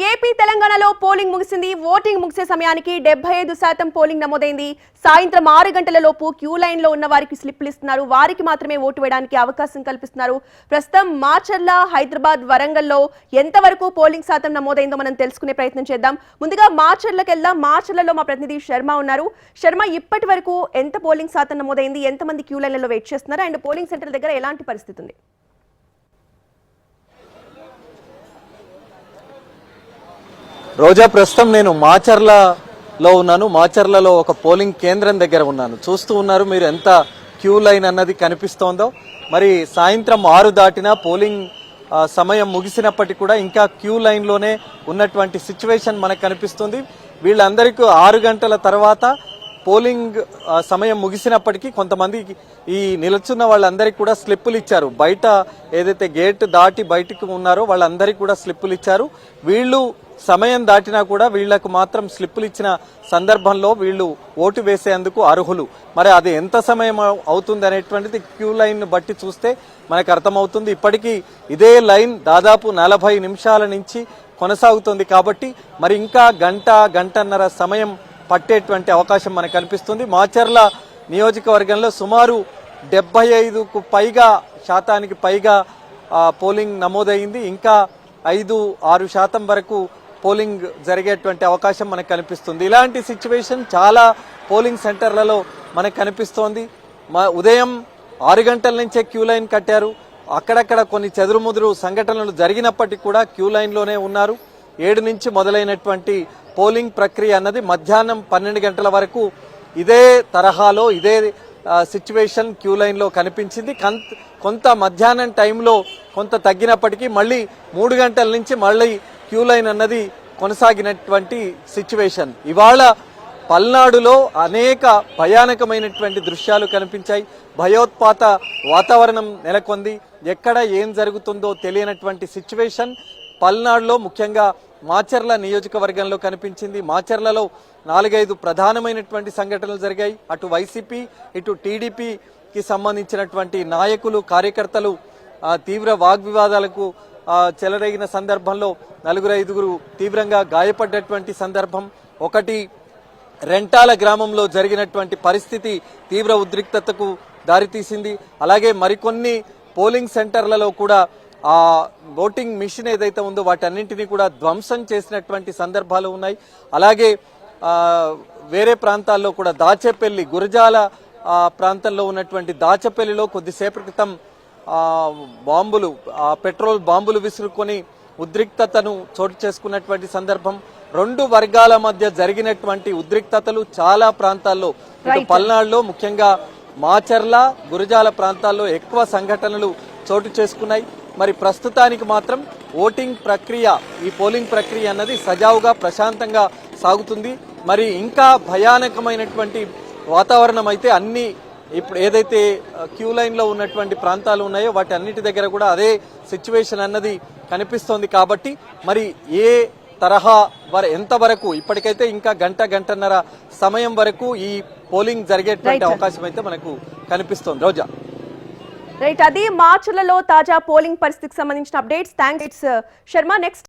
AP తెలంగాణలో polling ముగిసింది. Voting ముగిసే సమయానికి 75% పోలింగ్ నమోదైంది. సాయంత్రం 6 గంటల లోపు క్యూ లైన్ లో ఉన్న వారికి స్లిప్లు ఇస్తున్నారు. వారికి మాత్రమే ఓటు వేయడానికి అవకాశం కల్పిస్తున్నారు. ప్రస్తుతం మాచర్ల, హైదరాబాద్, వరంగల్లో ఎంతవరకు పోలింగ్ శాతం నమోదైందో మనం తెలుసుకునే ప్రయత్నం చేద్దాం. ముందుగా మాచర్లకు వెళ్దాం. మాచర్లలో మా ప్రతినిధి శర్మ ఉన్నారు. శర్మ, ఇప్పటి వరకు ఎంత పోలింగ్ శాతం నమోదైంది, ఎంతమంది క్యూ లైన్లలో వెయిట్ చేస్తున్నారు, అండ్ పోలింగ్ సెంటర్ దగ్గర ఎలాంటి పరిస్థితి ఉంది? రోజా, ప్రస్తుతం నేను మాచర్లలో ఉన్నాను. మాచర్లలో ఒక పోలింగ్ కేంద్రం దగ్గర ఉన్నాను. చూస్తూ ఉన్నారు మీరు ఎంత క్యూ లైన్ అన్నది కనిపిస్తోందో. మరి సాయంత్రం 6 దాటినా పోలింగ్ సమయం ముగిసినప్పటికీ కూడా ఇంకా క్యూ లైన్లోనే ఉన్నటువంటి సిచ్యువేషన్ మనకు కనిపిస్తుంది. వీళ్ళందరికీ 6 గంటల తర్వాత పోలింగ్ సమయం ముగిసినప్పటికీ కొంతమంది ఈ నిలుచున్న వాళ్ళందరికీ కూడా స్లిప్పులు ఇచ్చారు. బయట ఏదైతే గేట్ దాటి బయటికి ఉన్నారో వాళ్ళందరికీ కూడా స్లిప్పులు ఇచ్చారు. వీళ్ళు సమయం దాటినా కూడా వీళ్లకు మాత్రం స్లిప్పులు ఇచ్చిన సందర్భంలో వీళ్ళు ఓటు వేసేందుకు అర్హులు. మరి అది ఎంత సమయం అవుతుంది అనేటువంటిది క్యూ లైన్ బట్టి చూస్తే మనకు అర్థమవుతుంది. ఇప్పటికీ ఇదే లైన్ దాదాపు 40 నిమిషాల నుంచి కొనసాగుతుంది. కాబట్టి మరి ఇంకా గంటన్నర సమయం పట్టేటువంటి అవకాశం మనకు కనిపిస్తుంది. మాచర్ల నియోజకవర్గంలో సుమారు 75% శాతానికి పైగా పోలింగ్ నమోదైంది. ఇంకా 5-6% వరకు పోలింగ్ జరిగేటువంటి అవకాశం మనకు కనిపిస్తుంది. ఇలాంటి సిచ్యువేషన్ చాలా పోలింగ్ సెంటర్లలో మనకు కనిపిస్తోంది. ఉదయం 6 గంటల నుంచే క్యూ లైన్ కట్టారు. అక్కడక్కడ కొన్ని చెదురుముదురు సంఘటనలు జరిగినప్పటికీ కూడా క్యూ లైన్లోనే ఉన్నారు. 7 నుంచి మొదలైనటువంటి పోలింగ్ ప్రక్రియ అన్నది మధ్యాహ్నం 12 గంటల వరకు ఇదే తరహాలో ఇదే సిచ్యువేషన్ క్యూ లైన్లో కనిపించింది. కొంత మధ్యాహ్నం టైంలో కొంత తగ్గినప్పటికీ మళ్ళీ 3 గంటల నుంచి మళ్ళీ క్యూ లైన్ అన్నది కొనసాగినటువంటి సిచ్యువేషన్. ఇవాళ పల్నాడులో అనేక భయానకమైనటువంటి దృశ్యాలు కనిపించాయి. భయోత్పాత వాతావరణం నెలకొంది. ఎక్కడ ఏం జరుగుతుందో తెలియనటువంటి సిచ్యువేషన్ పల్నాడులో ముఖ్యంగా మాచర్ల నియోజకవర్గంలో కనిపించింది. మాచర్లలో 4-5 ప్రధానమైనటువంటి సంఘటనలు జరిగాయి. అటు వైసీపీ ఇటు టీడీపీకి సంబంధించినటువంటి నాయకులు, కార్యకర్తలు తీవ్ర వాగ్వివాదాలకు చెలరేగిన సందర్భంలో 4-5 తీవ్రంగా గాయపడ్డటువంటి సందర్భం. ఒకటి రెంటాల గ్రామంలో జరిగినటువంటి పరిస్థితి తీవ్ర ఉద్రిక్తతకు దారితీసింది. అలాగే మరికొన్ని పోలింగ్ సెంటర్లలో కూడా ఆ ఓటింగ్ మిషన్ ఏదైతే ఉందో వాటన్నింటినీ కూడా ధ్వంసం చేసినటువంటి సందర్భాలు ఉన్నాయి. అలాగే వేరే ప్రాంతాల్లో కూడా దాచేపల్లి, గురజాల ప్రాంతంలో ఉన్నటువంటి దాచేపల్లిలో కొద్దిసేపటి క్రితం బాంబులు, పెట్రోల్ బాంబులు విసురుకొని ఉద్రిక్తతను చోటు చేసుకున్నటువంటి సందర్భం. 2 వర్గాల మధ్య జరిగినటువంటి ఉద్రిక్తతలు చాలా ప్రాంతాల్లో, ఇటు పల్నాడులో ముఖ్యంగా మాచర్ల, గురజాల ప్రాంతాల్లో ఎక్కువ సంఘటనలు చోటు చేసుకున్నాయి. మరి ప్రస్తుతానికి మాత్రం ఓటింగ్ ప్రక్రియ, ఈ పోలింగ్ ప్రక్రియ అన్నది సజావుగా ప్రశాంతంగా సాగుతుంది. మరి ఇంకా భయానకమైనటువంటి వాతావరణం అయితే అన్ని ఇప్పుడు ఏదైతే క్యూ లైన్ లో ఉన్నటువంటి ప్రాంతాలు ఉన్నాయో వాటి అన్నిటి దగ్గర కూడా అదే సిచ్యువేషన్ అన్నది కనిపిస్తోంది. కాబట్టి మరి ఏ తరహా ఎంతవరకు ఇప్పటికైతే ఇంకా గంటన్నర సమయం వరకు ఈ పోలింగ్ జరిగేటువంటి అవకాశం అయితే మనకు కనిపిస్తోంది. రోజా, రైట్, అది మార్చులలో తాజా పోలింగ్ పరిస్థితికి సంబంధించిన అప్డేట్స్. థ్యాంక్స్ శర్మ. నెక్స్ట్